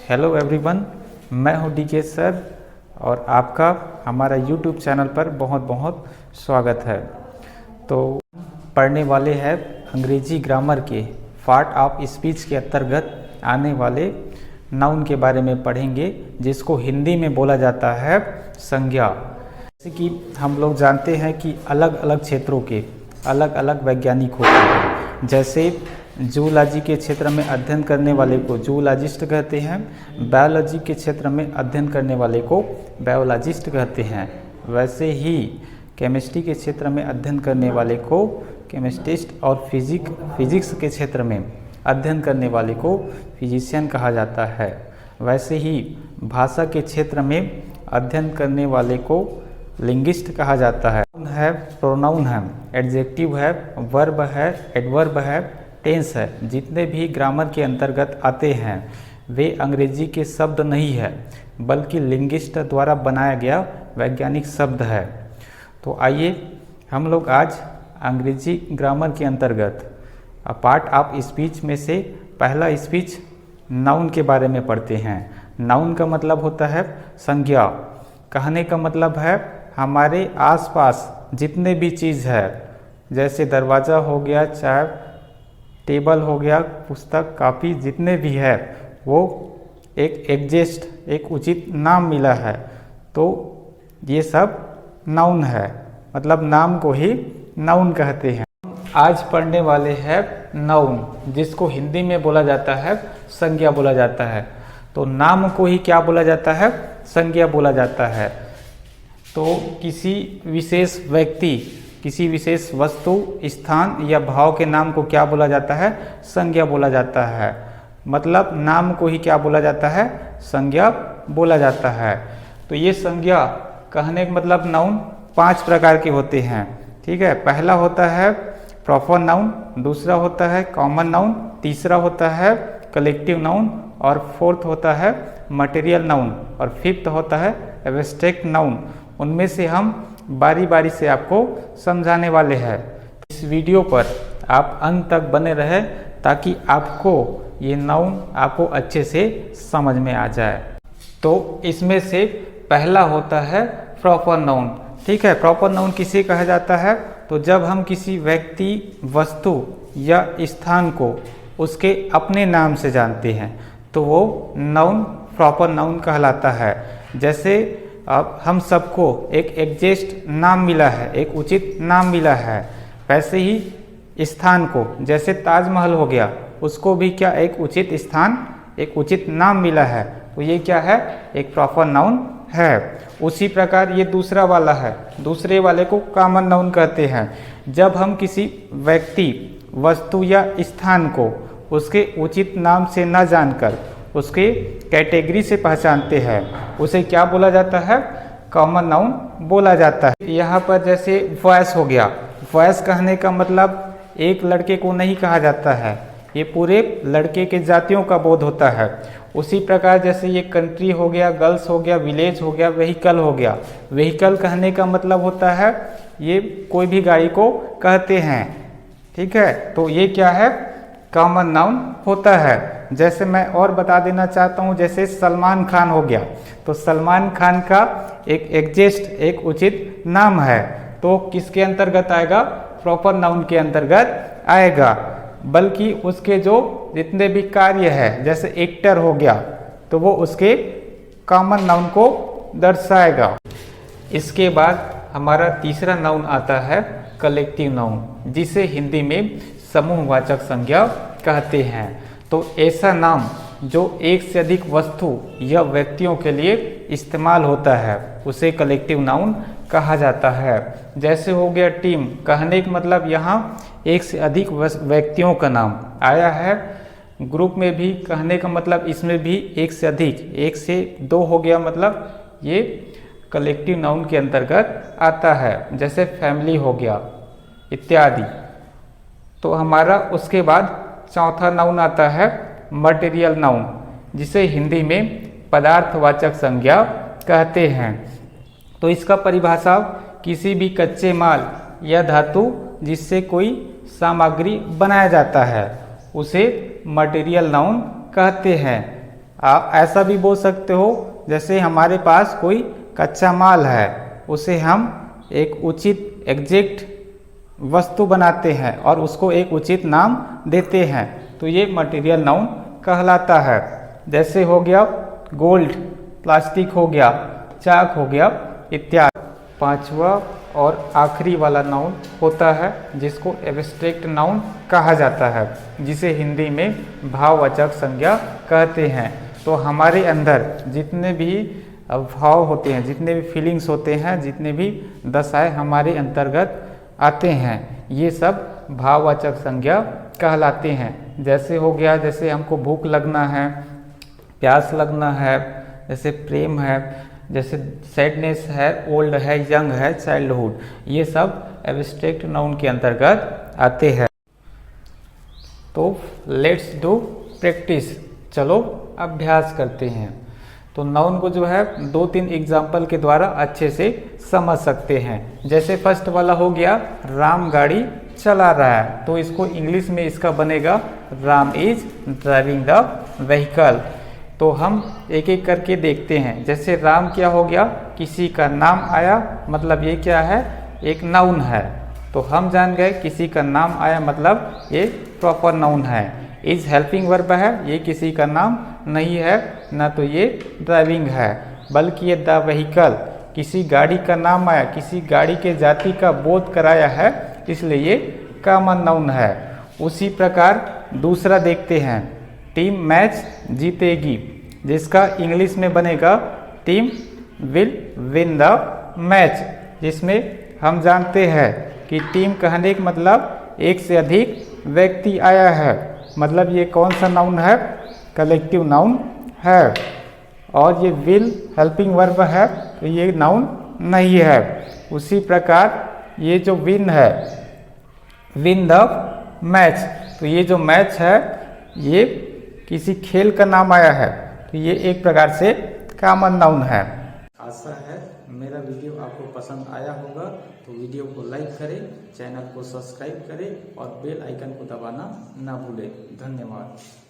Hello everyone, मैं हूं DK sir और आपका हमारा यूट्यूब चैनल पर बहुत बहुत स्वागत है। तो पढ़ने वाले हैं अंग्रेजी ग्रामर के पार्ट ऑफ स्पीच के अंतर्गत आने वाले नाउन के बारे में पढ़ेंगे, जिसको हिंदी में बोला जाता है संज्ञा। जैसे कि हम लोग जानते हैं कि अलग अलग क्षेत्रों के अलग अलग वैज्ञानिक होते हैं। जैसे जूलॉजी के क्षेत्र में अध्ययन करने वाले को जूलॉजिस्ट कहते हैं, बायोलॉजी के क्षेत्र में अध्ययन करने वाले को बायोलॉजिस्ट कहते हैं। वैसे ही केमिस्ट्री के क्षेत्र में अध्ययन करने वाले को केमिस्टिस्ट और फिजिक्स के क्षेत्र में अध्ययन करने वाले को फिजिशियन कहा जाता है। वैसे ही भाषा के क्षेत्र में अध्ययन करने वाले को लिंग्विस्ट कहा जाता है। प्रोनाउन है, एडजेक्टिव है, वर्ब है, एडवर्ब है, टेंस है। जितने भी ग्रामर के अंतर्गत आते हैं वे अंग्रेजी के शब्द नहीं है, बल्कि लिंग्विस्ट द्वारा बनाया गया वैज्ञानिक शब्द है। तो आइए हम लोग आज अंग्रेजी ग्रामर के अंतर्गत पार्ट ऑफ स्पीच में से पहला स्पीच नाउन के बारे में पढ़ते हैं। नाउन का मतलब होता है संज्ञा। कहने का मतलब है हमारे आसपास जितने भी चीज़ है, जैसे दरवाज़ा हो गया, चाहे टेबल हो गया, पुस्तक, कापी, जितने भी है वो एक एग्जिस्ट, एक उचित नाम मिला है, तो ये सब नाउन है। मतलब नाम को ही नाउन कहते हैं। आज पढ़ने वाले हैं नाउन, जिसको हिंदी में बोला जाता है संज्ञा बोला जाता है। तो नाम को ही क्या बोला जाता है? संज्ञा बोला जाता है। तो किसी विशेष व्यक्ति, किसी विशेष वस्तु, स्थान या भाव के नाम को क्या बोला जाता है? संज्ञा बोला जाता है। मतलब नाम को ही क्या बोला जाता है? संज्ञा बोला जाता है। तो ये संज्ञा कहने का मतलब नाउन 5 प्रकार के होते हैं। ठीक है, पहला होता है प्रॉपर नाउन, दूसरा होता है कॉमन नाउन, तीसरा होता है कलेक्टिव नाउन, और फोर्थ होता है मटेरियल नाउन, और फिफ्थ होता है एब्स्ट्रैक्ट नाउन। उनमें से हम बारी बारी से आपको समझाने वाले हैं। इस वीडियो पर आप अंत तक बने रहें ताकि आपको ये नाउन आपको अच्छे से समझ में आ जाए। तो इसमें से पहला होता है प्रॉपर नाउन। ठीक है, प्रॉपर नाउन किसे कहा जाता है? तो जब हम किसी व्यक्ति, वस्तु या स्थान को उसके अपने नाम से जानते हैं तो वो नाउन प्रॉपर नाउन कहलाता है। जैसे अब हम सबको एक एग्जैक्ट नाम मिला है, एक उचित नाम मिला है, वैसे ही स्थान को, जैसे ताजमहल हो गया, उसको भी क्या एक उचित स्थान, एक उचित नाम मिला है, तो ये क्या है? एक प्रॉपर नाउन है। उसी प्रकार ये दूसरा वाला है, दूसरे वाले को कॉमन नाउन कहते हैं। जब हम किसी व्यक्ति, वस्तु या स्थान को उसके उचित नाम से न जानकर उसके कैटेगरी से पहचानते हैं, उसे क्या बोला जाता है? कॉमन नाउन बोला जाता है। यहाँ पर जैसे वॉइस हो गया, वॉइस कहने का मतलब एक लड़के को नहीं कहा जाता है, ये पूरे लड़के के जातियों का बोध होता है। उसी प्रकार जैसे ये कंट्री हो गया, गर्ल्स हो गया, विलेज हो गया, व्हीकल हो गया। व्हीकल कहने का मतलब होता है ये कोई भी गाड़ी को कहते हैं। ठीक है, तो ये क्या है? कॉमन नाउन होता है। जैसे मैं और बता देना चाहता हूँ, जैसे सलमान खान हो गया, तो सलमान खान का एक एग्जैक्ट, एक उचित नाम है, तो किसके अंतर्गत आएगा? प्रॉपर नाउन के अंतर्गत आएगा। बल्कि उसके जो जितने भी कार्य है, जैसे एक्टर हो गया, तो वो उसके कॉमन नाउन को दर्शाएगा। इसके बाद हमारा तीसरा नाउन आता है कलेक्टिव नाउन, जिसे हिंदी में समूहवाचक संज्ञा कहते हैं। तो ऐसा नाम जो एक से अधिक वस्तु या व्यक्तियों के लिए इस्तेमाल होता है, उसे कलेक्टिव नाउन कहा जाता है। जैसे हो गया टीम, कहने का मतलब यहाँ एक से अधिक व्यक्तियों का नाम आया है। ग्रुप में भी कहने का मतलब इसमें भी एक से अधिक, 1 से 2 हो गया, मतलब ये कलेक्टिव नाउन के अंतर्गत आता है। जैसे फैमिली हो गया इत्यादि। तो हमारा उसके बाद चौथा नाउन आता है मटेरियल नाउन, जिसे हिंदी में पदार्थवाचक संज्ञा कहते हैं। तो इसका परिभाषा किसी भी कच्चे माल या धातु जिससे कोई सामग्री बनाया जाता है, उसे मटेरियल नाउन कहते हैं। आप ऐसा भी बोल सकते हो जैसे हमारे पास कोई कच्चा माल है, उसे हम एक उचित एग्जैक्ट वस्तु बनाते हैं और उसको एक उचित नाम देते हैं, तो ये मटेरियल नाउन कहलाता है। जैसे हो गया गोल्ड, प्लास्टिक हो गया, चाक हो गया इत्यादि। पांचवा और आखिरी वाला नाउन होता है जिसको एब्स्ट्रैक्ट नाउन कहा जाता है, जिसे हिंदी में भाववाचक संज्ञा कहते हैं। तो हमारे अंदर जितने भी भाव होते हैं, जितने भी फीलिंग्स होते हैं, जितने भी दशाएं हमारे अंतर्गत आते हैं, ये सब भाववाचक संज्ञा कहलाते हैं। जैसे हो गया, जैसे हमको भूख लगना है, प्यास लगना है, जैसे प्रेम है, जैसे सैडनेस है, ओल्ड है, यंग है, चाइल्डहुड, ये सब एब्स्ट्रैक्ट नाउन के अंतर्गत आते हैं। तो लेट्स डू प्रैक्टिस, चलो अभ्यास करते हैं। तो नाउन को जो है 2-3 एग्जाम्पल के द्वारा अच्छे से समझ सकते हैं। जैसे फर्स्ट वाला हो गया, राम गाड़ी चला रहा है, तो इसको इंग्लिश में इसका बनेगा Ram is driving the vehicle. तो हम एक एक करके देखते हैं। जैसे राम क्या हो गया, किसी का नाम आया, मतलब ये क्या है, एक नाउन है। तो हम जान गए किसी का नाम आया मतलब ये प्रॉपर नाउन है। इज हेल्पिंग वर्ब है, ये किसी का नाम नहीं है, ना तो ये ड्राइविंग है, बल्कि ये द व्हीकल, किसी गाड़ी का नाम आया, किसी गाड़ी के जाति का बोध कराया है, इसलिए ये कॉमन नाउन है। उसी प्रकार दूसरा देखते हैं, टीम मैच जीतेगी, जिसका इंग्लिश में बनेगा team will win the match, जिसमें हम जानते हैं कि टीम कहने का मतलब एक से अधिक व्यक्ति आया है, मतलब ये कौन सा नाउन है, कलेक्टिव नाउन है। और ये विल हेल्पिंग वर्ब है, तो ये नाउन नहीं है। उसी प्रकार ये जो विन है, विन द मैच, तो ये जो मैच है ये किसी खेल का नाम आया है, तो ये एक प्रकार से कॉमन नाउन है। आशा है मेरा वीडियो आपको पसंद आया होगा, तो वीडियो को लाइक करें, चैनल को सब्सक्राइब करें और बेल आइकन को दबाना ना भूलें। धन्यवाद।